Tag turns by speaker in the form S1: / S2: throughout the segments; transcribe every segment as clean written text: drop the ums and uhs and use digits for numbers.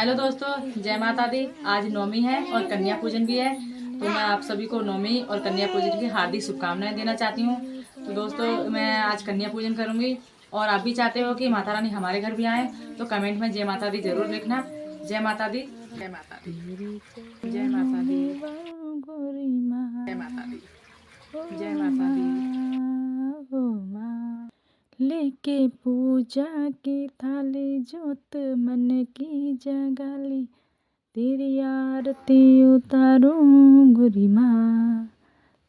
S1: Hello दोस्तों, जय माता दी। आज नवमी है और कन्या पूजन भी है, तो मैं आप सभी को नवमी और कन्या पूजन की हार्दिक शुभकामनाएं देना चाहती हूँ। तो दोस्तों, मैं आज कन्या पूजन करूँगी और आप भी चाहते हो कि माता रानी हमारे घर भी आए, तो कमेंट में जय माता दी जरूर लिखना। जय माता दी, जय माता दी, जय माता दी, जय माता दी, जय माता दी।
S2: लेके पूजा की थाली जोत मन की जगाली, तेरी आरती उतारूं गुरी माँ।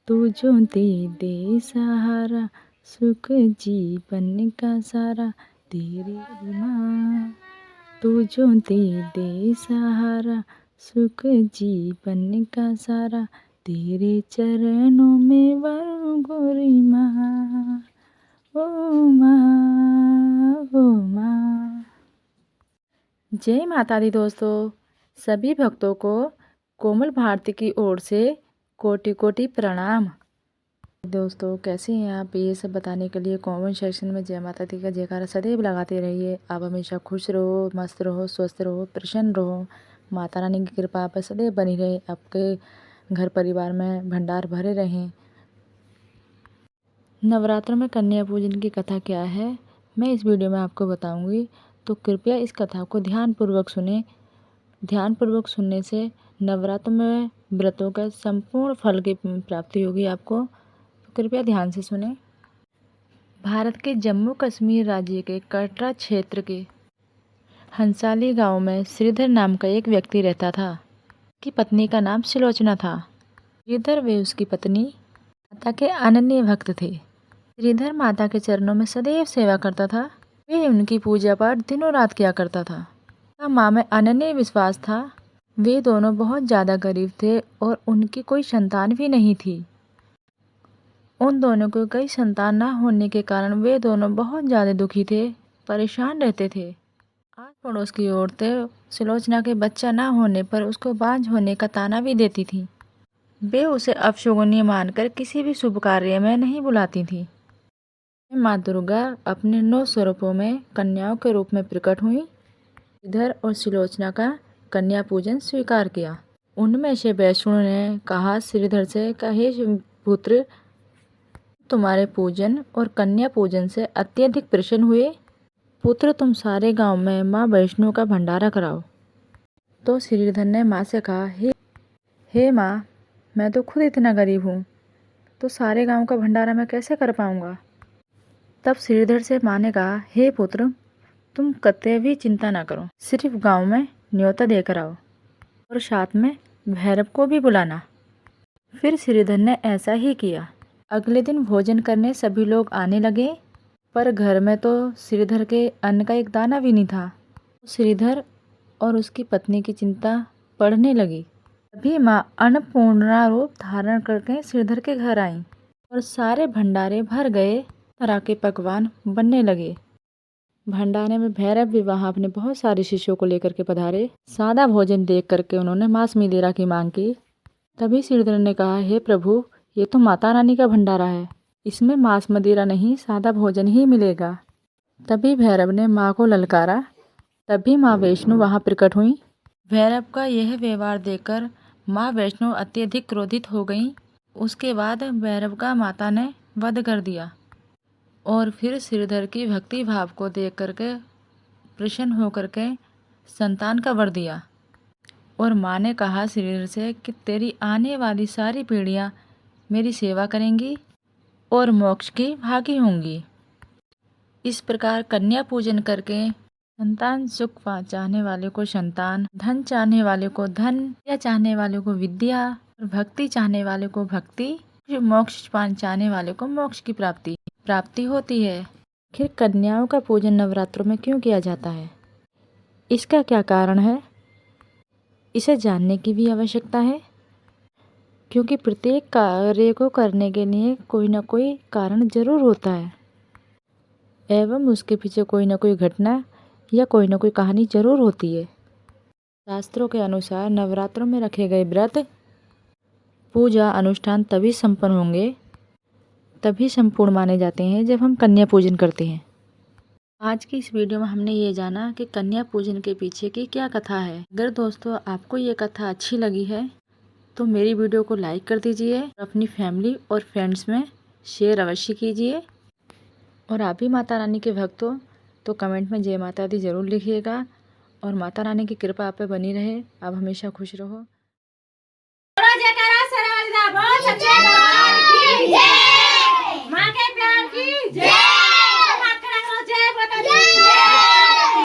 S2: तू जो दे दे सहारा, सुख जीवन का सारा, तेरी माँ। तू जो दे दे सहारा, सुख जीवन का सारा, तेरे चरणों में वरूं गोरी माँ। ओ माँ, ओ माँ। जय माता दी दोस्तों। सभी भक्तों को कोमल भारती की ओर से कोटि कोटि प्रणाम। दोस्तों, कैसे हैं आप? ये सब बताने के लिए कमेंट सेक्शन में जय माता दी का जयकारा सदैव लगाते रहिए। आप हमेशा खुश रहो, मस्त रहो, स्वस्थ रहो, प्रसन्न रहो। माता रानी की कृपा आप पर सदैव बनी रहे, आपके घर परिवार में भंडार भरे रहें। नवरात्र में कन्या पूजन की कथा क्या है, मैं इस वीडियो में आपको बताऊंगी, तो कृपया इस कथा को ध्यानपूर्वक सुने। ध्यानपूर्वक सुनने से नवरात्र में व्रतों का संपूर्ण फल की प्राप्ति होगी आपको, तो कृपया ध्यान से सुने। भारत के जम्मू कश्मीर राज्य के कटरा क्षेत्र के हंसाली गांव में श्रीधर नाम का एक व्यक्ति रहता था, की पत्नी का नाम सुलोचना था। श्रीधर वे उसकी पत्नी माता के अनन्य भक्त थे। श्रीधर माता के चरणों में सदैव सेवा करता था। वे उनकी पूजा पाठ दिनों रात किया करता था। माँ में अनन्य विश्वास था। वे दोनों बहुत ज़्यादा गरीब थे और उनकी कोई संतान भी नहीं थी। उन दोनों को कई संतान न होने के कारण वे दोनों बहुत ज़्यादा दुखी थे, परेशान रहते थे। आस पड़ोस की औरतें सुलोचना के बच्चा न होने पर उसको बांझ होने का ताना भी देती थीं। वे उसे अपशगुनी मानकर किसी भी शुभ कार्य में नहीं बुलाती थीं। माँ दुर्गा अपने 9 स्वरूपों में कन्याओं के रूप में प्रकट हुई। श्रीधर और सुलोचना का कन्या पूजन स्वीकार किया। उनमें से वैष्णु ने कहा श्रीधर से, हे पुत्र, तुम्हारे पूजन और कन्या पूजन से अत्यधिक प्रसन्न हुए। पुत्र, तुम सारे गांव में माँ वैष्णु का भंडारा कराओ। तो श्रीधर ने माँ से कहा, हे माँ, मैं तो खुद इतना गरीब हूँ, तो सारे गांव का भंडारा मैं कैसे कर पाऊँगा। तब श्रीधर से माँ ने कहा, हे पुत्र, तुम कतई भी चिंता ना करो, सिर्फ गांव में न्योता देकर आओ और साथ में भैरव को भी बुलाना। फिर श्रीधर ने ऐसा ही किया। अगले दिन भोजन करने सभी लोग आने लगे, पर घर में तो श्रीधर के अन्न का एक दाना भी नहीं था। श्रीधर और उसकी पत्नी की चिंता बढ़ने लगी। तभी माँ अन्नपूर्णा रूप धारण करके श्रीधर के घर आई और सारे भंडारे भर गए। तरह के पकवान बनने लगे। भंडारे में भैरव भी वहाँ अपने बहुत सारे शिष्यों को लेकर के पधारे। सादा भोजन देख करके उन्होंने मांस मदिरा की मांग की। तभी श्रीधर ने कहा, हे प्रभु, ये तो माता रानी का भंडारा है, इसमें मांस मदिरा नहीं, सादा भोजन ही मिलेगा। तभी भैरव ने माँ को ललकारा। तभी माँ वैष्णु वहाँ प्रकट हुई। भैरव का यह व्यवहार देखकर माँ वैष्णु अत्यधिक क्रोधित हो गई। उसके बाद भैरव का माता ने वध कर दिया और फिर श्रीधर की भक्ति भाव को देख करके प्रसन्न होकर के संतान का वर दिया। और माँ ने कहा श्रीधर से कि तेरी आने वाली सारी पीढ़ियाँ मेरी सेवा करेंगी और मोक्ष की भागी होंगी। इस प्रकार कन्या पूजन करके संतान सुख चाहने वाले को संतान, धन चाहने वाले को धन, विद्या चाहने वाले को विद्या और भक्ति चाहने वाले को भक्ति, मोक्ष चाहने वाले को मोक्ष की प्राप्ति होती है। आखिर कन्याओं का पूजन नवरात्रों में क्यों किया जाता है, इसका क्या कारण है, इसे जानने की भी आवश्यकता है। क्योंकि प्रत्येक कार्य को करने के लिए कोई ना कोई कारण जरूर होता है एवं उसके पीछे कोई ना कोई घटना या कोई ना कोई कहानी जरूर होती है। शास्त्रों के अनुसार नवरात्रों में रखे गए व्रत, पूजा अनुष्ठान तभी संपन्न होंगे, तभी संपूर्ण माने जाते हैं जब हम कन्या पूजन करते हैं। आज की इस वीडियो में हमने ये जाना कि कन्या पूजन के पीछे की क्या कथा है। अगर दोस्तों आपको ये कथा अच्छी लगी है तो मेरी वीडियो को लाइक कर दीजिए, अपनी फैमिली और फ्रेंड्स में शेयर अवश्य कीजिए। और आप भी माता रानी के भक्त हो तो कमेंट में जय माता दी ज़रूर लिखिएगा। और माता रानी की कृपा आप पे बनी रहे, आप हमेशा खुश रहो।